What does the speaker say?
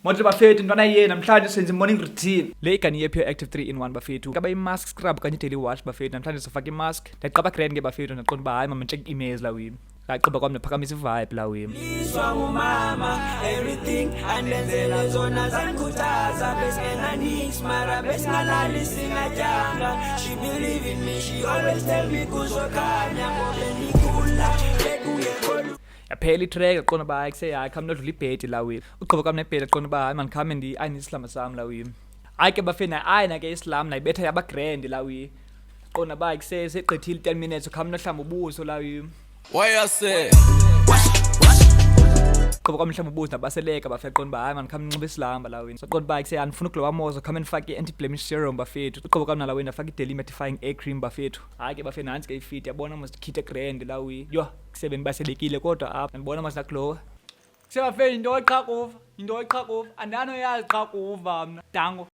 Modle bafethu ntwana yena namhlanje senze morning routine. Le igani ye Pure Active 3 in 1 bafethu. Kaba i-mask scrub kanye daily wash bafethu. Namhlanje sifaka i-mask. Ndaqaba grand ke bafethu ndaqonda ba hayi mama check emails la wimi. Ngaqoba kwami nephakamisa vibe la wimi. Liswa ngumama everything andenzela zona zangikhuthaza besingena nix mara besingalali singatyanga. She believe in me, she always tell me kuzokhanya ngoba nikhula bekungekho. Yaphela itrack aqonda ba hayi kuse hayi khami nodlula ibhedi la wimi. Uqoba kwami nebhedi aqonda ba hayi man khame ayinislama sami la wimi. Hayi ke bafethu ayina ke islam na ibetha yaba grand la wimi. Qonda ba hayi kuse seqedile 10 minutes khami nohlamba ubuso la wimi. Why I say Qoba kwami mhlawumbe ubuza nabaseleka bafethu qonda ba hayi man khami nxiba isilamba la wini. So qonda ba hayi kuse anifuna ukulowa mozo khami nifake i-anti blemish serum bafethu. Uqoba kwami nala wena afake i-daily mattifying air cream bafethu. Hayi ke bafethu nansi ke ifit yabona mos khithe grand la wini. Yo kusebeni baselekile kodwa apha ngibona mos naklowa. Kuse bafethu into eqhakuva andano yazi qhakuva mna dango.